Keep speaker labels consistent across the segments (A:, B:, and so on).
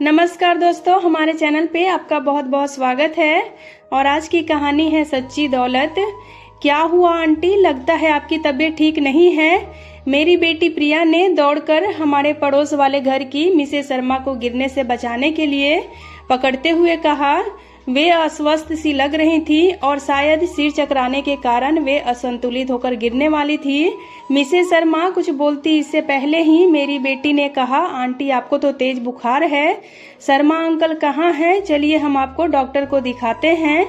A: नमस्कार दोस्तों, हमारे चैनल पे आपका बहुत बहुत स्वागत है। और आज की कहानी है सच्ची दौलत। क्या हुआ आंटी, लगता है आपकी तबीयत ठीक नहीं है। मेरी बेटी प्रिया ने दौड़कर हमारे पड़ोस वाले घर की मिसेस शर्मा को गिरने से बचाने के लिए पकड़ते हुए कहा। वे अस्वस्थ सी लग रही थी और शायद सिर चकराने के कारण वे असंतुलित होकर गिरने वाली थी। मिसेस शर्मा कुछ बोलती इससे पहले ही मेरी बेटी ने कहा, आंटी आपको तो तेज बुखार है। शर्मा अंकल कहाँ हैं? चलिए हम आपको डॉक्टर को दिखाते हैं।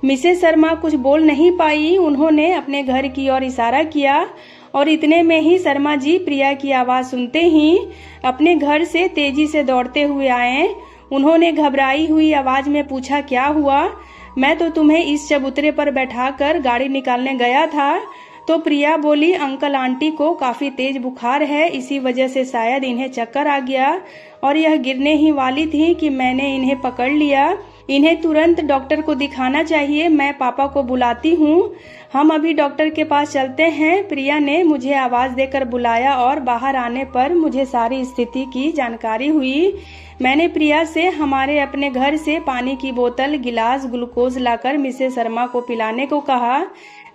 A: मिसेस शर्मा कुछ बोल नहीं पाई। उन्होंने अपने घर की ओर इशारा किया और इतने में ही शर्मा जी प्रिया की आवाज सुनते ही अपने घर से तेजी से दौड़ते हुए आए। उन्होंने घबराई हुई आवाज में पूछा, क्या हुआ? मैं तो तुम्हें इस चबूतरे पर बैठाकर गाड़ी निकालने गया था। तो प्रिया बोली, अंकल आंटी को काफी तेज बुखार है, इसी वजह से शायद इन्हें चक्कर आ गया और यह गिरने ही वाली थी कि मैंने इन्हें पकड़ लिया। इन्हें तुरंत डॉक्टर को दिखाना चाहिए, मैं पापा को बुलाती हूँ। हम अभी डॉक्टर के पास चलते हैं। प्रिया ने मुझे आवाज देकर बुलाया और बाहर आने पर मुझे सारी स्थिति की जानकारी हुई। मैंने प्रिया से हमारे अपने घर से पानी की बोतल, गिलास, ग्लूकोज लाकर मिसेस शर्मा को पिलाने को कहा।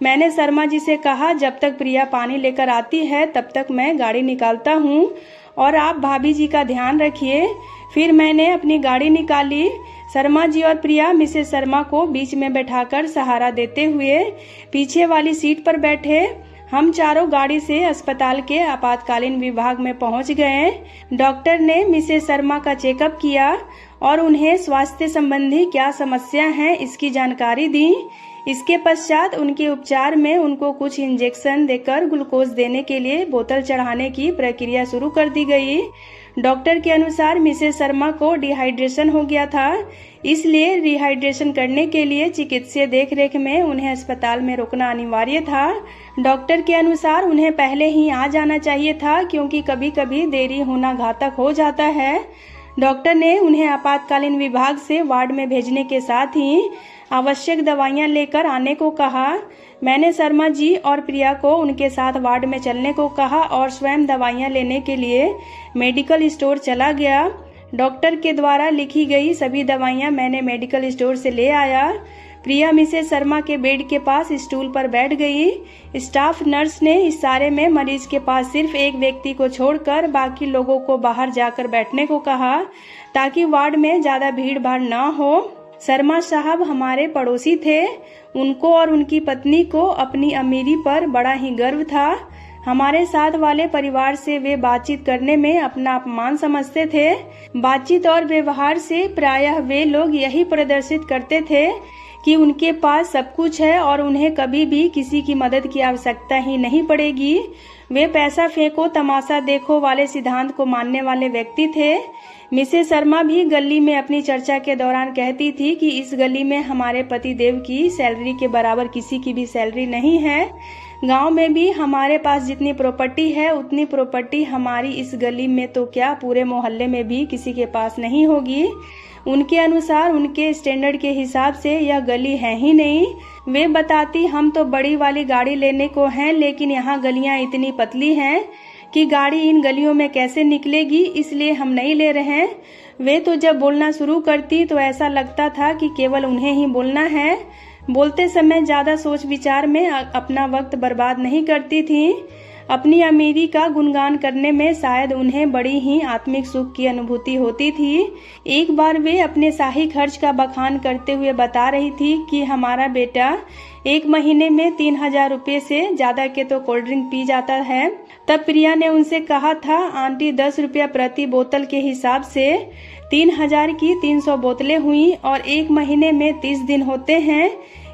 A: मैंने शर्मा जी से कहा, जब तक प्रिया पानी लेकर आती है तब तक मैं गाड़ी निकालता हूँ और आप भाभी जी का ध्यान रखिए। फिर मैंने अपनी गाड़ी निकाली। शर्मा जी और प्रिया मिसेस शर्मा को बीच में बैठाकर सहारा देते हुए पीछे वाली सीट पर बैठे। हम चारों गाड़ी से अस्पताल के आपातकालीन विभाग में पहुंच गए। डॉक्टर ने मिसेस शर्मा का चेकअप किया और उन्हें स्वास्थ्य संबंधी क्या समस्या है इसकी जानकारी दी। इसके पश्चात उनके उपचार में उनको कुछ इंजेक्शन देकर ग्लूकोज देने के लिए बोतल चढ़ाने की प्रक्रिया शुरू कर दी गई। डॉक्टर के अनुसार मिसेस शर्मा को डिहाइड्रेशन हो गया था, इसलिए रिहाइड्रेशन करने के लिए चिकित्सीय देखरेख में उन्हें अस्पताल में रुकना अनिवार्य था। डॉक्टर के अनुसार उन्हें पहले ही आ जाना चाहिए था, क्योंकि कभी कभी देरी होना घातक हो जाता है। डॉक्टर ने उन्हें आपातकालीन विभाग से वार्ड में भेजने के साथ ही आवश्यक दवाइयां लेकर आने को कहा। मैंने शर्मा जी और प्रिया को उनके साथ वार्ड में चलने को कहा और स्वयं दवाइयां लेने के लिए मेडिकल स्टोर चला गया। डॉक्टर के द्वारा लिखी गई सभी दवाइयां मैंने मेडिकल स्टोर से ले आया। प्रिया मिसेस शर्मा के बेड के पास स्टूल पर बैठ गई। स्टाफ नर्स ने इस सारे में मरीज के पास सिर्फ एक व्यक्ति को छोड़कर बाकी लोगों को बाहर जाकर बैठने को कहा, ताकि वार्ड में ज्यादा भीड़ भाड़ न हो। शर्मा साहब हमारे पड़ोसी थे। उनको और उनकी पत्नी को अपनी अमीरी पर बड़ा ही गर्व था। हमारे साथ वाले परिवार से वे बातचीत करने में अपना अपमान समझते थे। बातचीत और व्यवहार से प्रायः वे लोग यही प्रदर्शित करते थे कि उनके पास सब कुछ है और उन्हें कभी भी किसी की मदद की आवश्यकता ही नहीं पड़ेगी। वे पैसा फेंको तमाशा देखो वाले सिद्धांत को मानने वाले व्यक्ति थे। मिसेस शर्मा भी गली में अपनी चर्चा के दौरान कहती थी कि इस गली में हमारे पति देव की सैलरी के बराबर किसी की भी सैलरी नहीं है। गांव में भी हमारे पास जितनी प्रॉपर्टी है उतनी प्रॉपर्टी हमारी इस गली में तो क्या पूरे मोहल्ले में भी किसी के पास नहीं होगी। उनके अनुसार उनके स्टैंडर्ड के हिसाब से यह गली है ही नहीं। वे बताती, हम तो बड़ी वाली गाड़ी लेने को हैं, लेकिन यहाँ गलियाँ इतनी पतली हैं कि गाड़ी इन गलियों में कैसे निकलेगी, इसलिए हम नहीं ले रहे हैं। वे तो जब बोलना शुरू करती तो ऐसा लगता था कि केवल उन्हें ही बोलना है। बोलते समय ज्यादा सोच विचार में अपना वक्त बर्बाद नहीं करती थी। अपनी अमीरी का गुणगान करने में शायद उन्हें बड़ी ही आत्मिक सुख की अनुभूति होती थी। एक बार वे अपने शाही खर्च का बखान करते हुए बता रही थी कि हमारा बेटा एक महीने में 3000 रुपये से ज्यादा के तो कोल्ड ड्रिंक पी जाता है। तब प्रिया ने उनसे कहा था, आंटी 10 रुपया प्रति बोतल के हिसाब से 3000 की 300 बोतलें हुई और एक महीने में 30 दिन होते हैं।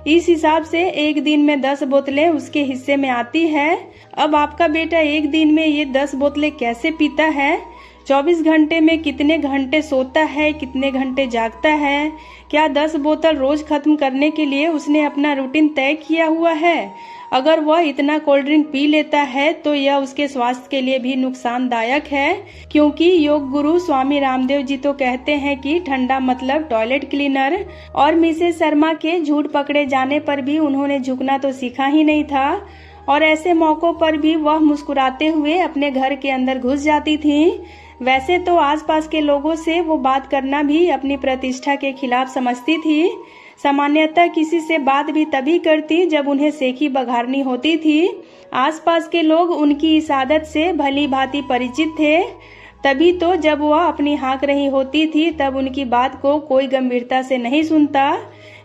A: इस हिसाब से एक दिन में 10 बोतलें उसके हिस्से में आती है। अब आपका बेटा एक दिन में ये 10 बोतलें कैसे पीता है? 24 घंटे में कितने घंटे सोता है, कितने घंटे जागता है? क्या 10 बोतल रोज खत्म करने के लिए उसने अपना रूटीन तय किया हुआ है? अगर वह इतना कोल्ड ड्रिंक पी लेता है तो यह उसके स्वास्थ्य के लिए भी नुकसानदायक है, क्योंकि योग गुरु स्वामी रामदेव जी तो कहते हैं कि ठंडा मतलब टॉयलेट क्लीनर। और मिसेस शर्मा के झूठ पकड़े जाने पर भी उन्होंने झुकना तो सीखा ही नहीं था और ऐसे मौकों पर भी वह मुस्कुराते हुए अपने घर के अंदर घुस जाती थी। वैसे तो आसपास के लोगों से वो बात करना भी अपनी प्रतिष्ठा के खिलाफ समझती थी। सामान्यतः किसी से बात भी तभी करती जब उन्हें सेखी बघारनी होती थी। आसपास के लोग उनकी इस आदत से भली भांति परिचित थे। तभी तो जब वह अपनी हाँक रही होती थी तब उनकी बात को कोई गंभीरता से नहीं सुनता।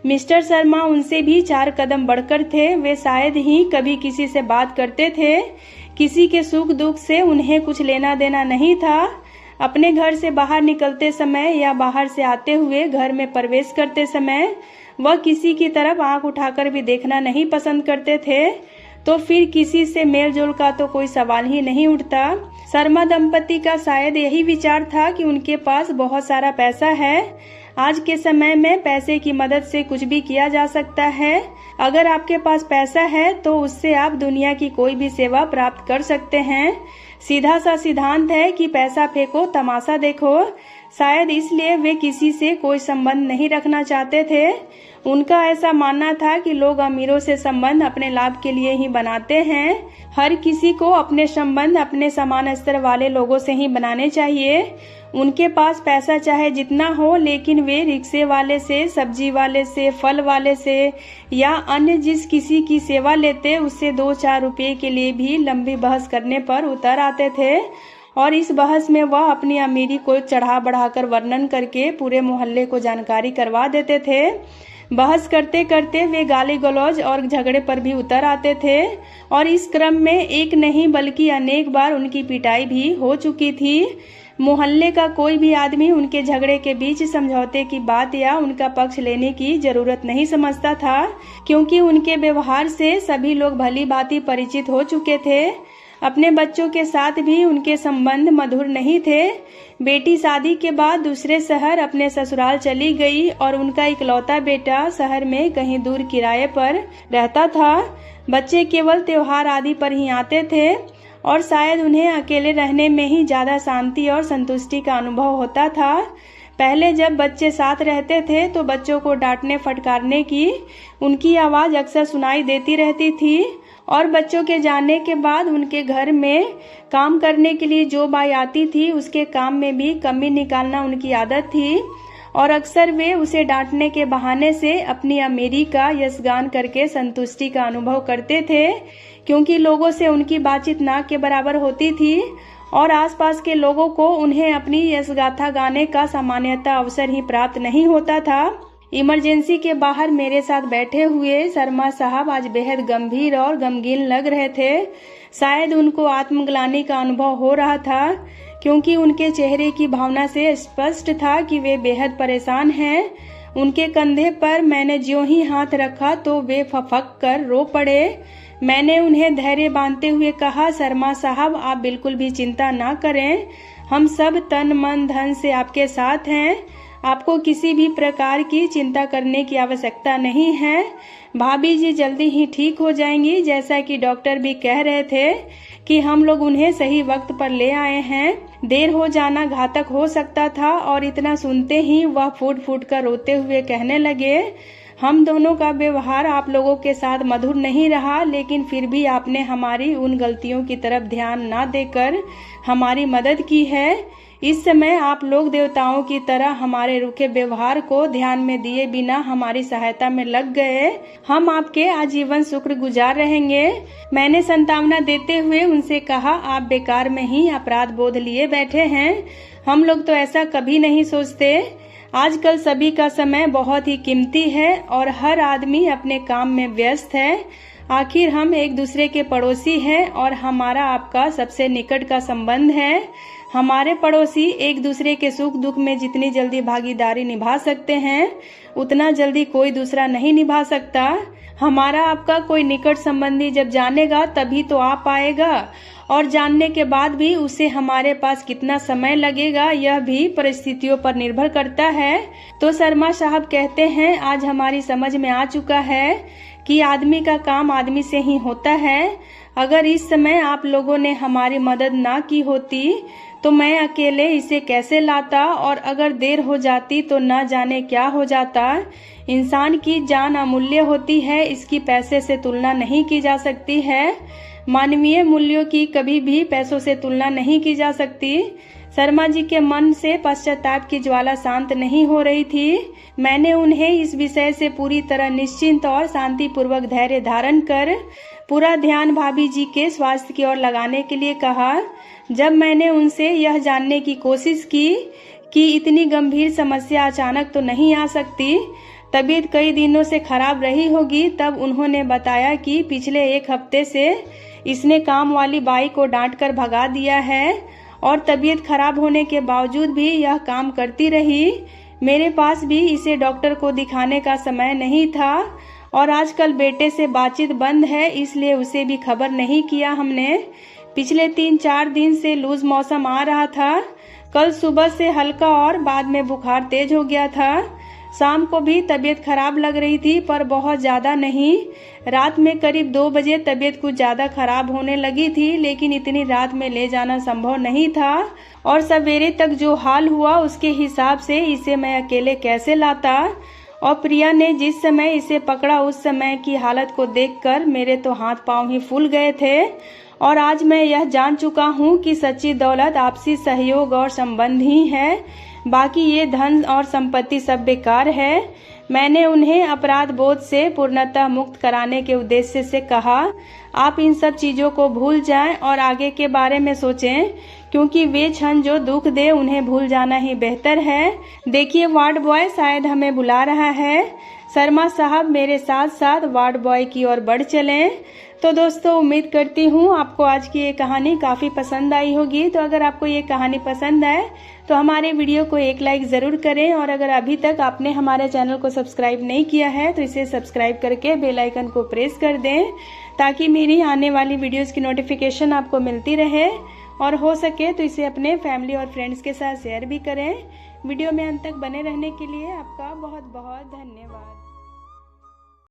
A: मिस्टर शर्मा उनसे भी 4 कदम बढ़कर थे। वे शायद ही कभी किसी से बात करते थे। किसी के सुख दुख से उन्हें कुछ लेना देना नहीं था। अपने घर से बाहर निकलते समय या बाहर से आते हुए घर में प्रवेश करते समय वह किसी की तरफ आंख उठाकर भी देखना नहीं पसंद करते थे। तो फिर किसी से मेलजोल का तो कोई सवाल ही नहीं उठता। शर्मा दंपति का शायद यही विचार था कि उनके पास बहुत सारा पैसा है। आज के समय में पैसे की मदद से कुछ भी किया जा सकता है। अगर आपके पास पैसा है तो उससे आप दुनिया की कोई भी सेवा प्राप्त कर सकते हैं। सीधा सा सिद्धांत है कि पैसा फेंको तमाशा देखो। शायद इसलिए वे किसी से कोई संबंध नहीं रखना चाहते थे। उनका ऐसा मानना था कि लोग अमीरों से संबंध अपने लाभ के लिए ही बनाते हैं। हर किसी को अपने संबंध अपने समान स्तर वाले लोगों से ही बनाने चाहिए। उनके पास पैसा चाहे जितना हो, लेकिन वे रिक्शे वाले से, सब्जी वाले से, फल वाले से या अन्य जिस किसी की सेवा लेते उससे 2-4 रुपए के लिए भी लंबी बहस करने पर उतर आते थे। और इस बहस में वह अपनी अमीरी को चढ़ा बढ़ाकर वर्णन करके पूरे मोहल्ले को जानकारी करवा देते थे। बहस करते करते वे गाली गलौज और झगड़े पर भी उतर आते थे और इस क्रम में एक नहीं बल्कि अनेक बार उनकी पिटाई भी हो चुकी थी। मोहल्ले का कोई भी आदमी उनके झगड़े के बीच समझौते की बात या उनका पक्ष लेने की जरूरत नहीं समझता था, क्योंकि उनके व्यवहार से सभी लोग भली भांति परिचित हो चुके थे। अपने बच्चों के साथ भी उनके संबंध मधुर नहीं थे। बेटी शादी के बाद दूसरे शहर अपने ससुराल चली गई और उनका इकलौता बेटा शहर में कहीं दूर किराए पर रहता था। बच्चे केवल त्योहार आदि पर ही आते थे और शायद उन्हें अकेले रहने में ही ज्यादा शांति और संतुष्टि का अनुभव होता था। पहले जब बच्चे साथ रहते थे तो बच्चों को डांटने फटकारने की उनकी आवाज अक्सर सुनाई देती रहती थी और बच्चों के जाने के बाद उनके घर में काम करने के लिए जो बाई आती थी उसके काम में भी कमी निकालना उनकी आदत थी और अक्सर वे उसे डांटने के बहाने से अपनी अमीरी का यशगान करके संतुष्टि का अनुभव करते थे, क्योंकि लोगों से उनकी बातचीत नाक के बराबर होती थी और आसपास के लोगों को उन्हें अपनी यशगाथा गाने का सामान्यतः अवसर ही प्राप्त नहीं होता था। इमरजेंसी के बाहर मेरे साथ बैठे हुए शर्मा साहब आज बेहद गंभीर और गमगीन लग रहे थे। शायद उनको आत्मग्लानि का अनुभव हो रहा था, क्योंकि उनके चेहरे की भावना से स्पष्ट था कि वे बेहद परेशान हैं। उनके कंधे पर मैंने ज्यों ही हाथ रखा तो वे फफक कर रो पड़े। मैंने उन्हें धैर्य बांधते हुए कहा, शर्मा साहब आप बिल्कुल भी चिंता ना करें, हम सब तन मन धन से आपके साथ हैं। आपको किसी भी प्रकार की चिंता करने की आवश्यकता नहीं है। भाभी जी जल्दी ही ठीक हो जाएंगी। जैसा कि डॉक्टर भी कह रहे थे कि हम लोग उन्हें सही वक्त पर ले आए हैं। देर हो जाना घातक हो सकता था। और इतना सुनते ही वह फूट फूट कर रोते हुए कहने लगे, हम दोनों का व्यवहार आप लोगों के साथ मधुर नहीं रहा, लेकिन फिर भी आपने हमारी उन गलतियों की तरफ ध्यान न देकर हमारी मदद की है। इस समय आप लोग देवताओं की तरह हमारे रूखे व्यवहार को ध्यान में दिए बिना हमारी सहायता में लग गए। हम आपके आजीवन शुक्र गुजार रहेंगे। मैंने सांत्वना देते हुए उनसे कहा, आप बेकार में ही अपराध बोध लिए बैठे हैं। हम लोग तो ऐसा कभी नहीं सोचते। आजकल सभी का समय बहुत ही कीमती है और हर आदमी अपने काम में व्यस्त है। आखिर हम एक दूसरे के पड़ोसी हैं और हमारा आपका सबसे निकट का संबंध है। हमारे पड़ोसी एक दूसरे के सुख दुख में जितनी जल्दी भागीदारी निभा सकते हैं उतना जल्दी कोई दूसरा नहीं निभा सकता। हमारा आपका कोई निकट संबंधी जब जानेगा तभी तो आ पाएगा, और जानने के बाद भी उसे हमारे पास कितना समय लगेगा यह भी परिस्थितियों पर निर्भर करता है। तो शर्मा साहब कहते हैं, आज हमारी समझ में आ चुका है कि आदमी का काम आदमी से ही होता है। अगर इस समय आप लोगों ने हमारी मदद ना की होती तो मैं अकेले इसे कैसे लाता, और अगर देर हो जाती तो न जाने क्या हो जाता। इंसान की जान अमूल्य होती है, इसकी पैसे से तुलना नहीं की जा सकती है। मानवीय मूल्यों की कभी भी पैसों से तुलना नहीं की जा सकती। शर्मा जी के मन से पश्चाताप की ज्वाला शांत नहीं हो रही थी। मैंने उन्हें इस विषय से पूरी तरह निश्चिंत और शांतिपूर्वक धैर्य धारण कर पूरा ध्यान भाभी जी के स्वास्थ्य की ओर लगाने के लिए कहा। जब मैंने उनसे यह जानने की कोशिश की कि इतनी गंभीर समस्या अचानक तो नहीं आ सकती, तबीयत कई दिनों से खराब रही होगी, तब उन्होंने बताया कि पिछले 1 हफ्ते से इसने काम वाली बाई को डांट कर भगा दिया है और तबीयत खराब होने के बावजूद भी यह काम करती रही। मेरे पास भी इसे डॉक्टर को दिखाने का समय नहीं था और आजकल बेटे से बातचीत बंद है, इसलिए उसे भी खबर नहीं किया हमने। पिछले 3-4 दिन से लूज मौसम आ रहा था। कल सुबह से हल्का और बाद में बुखार तेज हो गया था। शाम को भी तबीयत खराब लग रही थी, पर बहुत ज़्यादा नहीं। रात में करीब 2 बजे तबीयत कुछ ज़्यादा खराब होने लगी थी, लेकिन इतनी रात में ले जाना संभव नहीं था और सवेरे तक जो हाल हुआ उसके हिसाब से इसे मैं अकेले कैसे लाता। और प्रिया ने जिस समय इसे पकड़ा उस समय की हालत को देखकर मेरे तो हाथ पांव ही फूल गए थे। और आज मैं यह जान चुका हूँ कि सच्ची दौलत आपसी सहयोग और संबंध ही है, बाकी ये धन और संपत्ति सब बेकार है। मैंने उन्हें अपराध बोध से पूर्णतः मुक्त कराने के उद्देश्य से कहा, आप इन सब चीजों को भूल जाएं और आगे के बारे में सोचें, क्योंकि वे क्षण जो दुख दे उन्हें भूल जाना ही बेहतर है। देखिए, वार्ड बॉय शायद हमें बुला रहा है। शर्मा साहब मेरे साथ साथ वार्ड बॉय की ओर बढ़ चलें। तो दोस्तों, उम्मीद करती हूँ आपको आज की ये कहानी काफ़ी पसंद आई होगी। तो अगर आपको ये कहानी पसंद आए तो हमारे वीडियो को एक लाइक ज़रूर करें और अगर अभी तक आपने हमारे चैनल को सब्सक्राइब नहीं किया है तो इसे सब्सक्राइब करके बेल आइकन को प्रेस कर दें, ताकि मेरी आने वाली वीडियोज़ की नोटिफिकेशन आपको मिलती रहे। और हो सके तो इसे अपने फैमिली और फ्रेंड्स के साथ शेयर भी करें। वीडियो में अंत तक बने रहने के लिए आपका बहुत बहुत धन्यवाद।